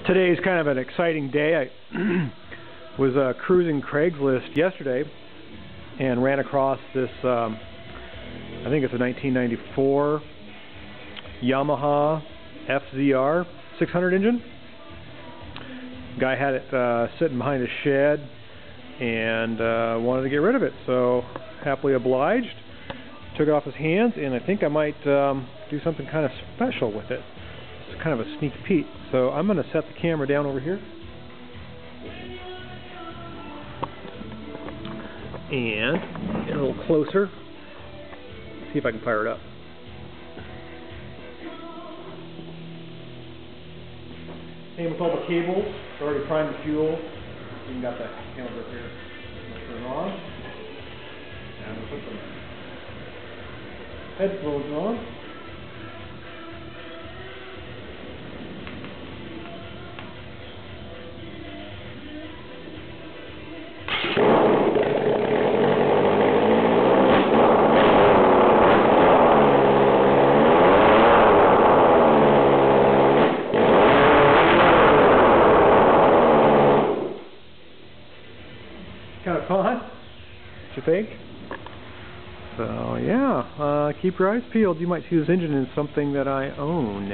Today's kind of an exciting day. I was cruising Craigslist yesterday and ran across this, I think it's a 1994 Yamaha FZR 600 engine. Guy had it sitting behind a shed and wanted to get rid of it, so happily obliged. Took it off his hands, and I think I might do something kind of special with it. It's kind of a sneak peek. So I'm going to set the camera down over here and get a little closer. See if I can fire it up. Same with all the cables. It's already primed the fuel. You can got that camera up here. Turn it on. And we'll put some headphones on. Kind of fun, what you think? So yeah, keep your eyes peeled. You might see this engine in something that I own.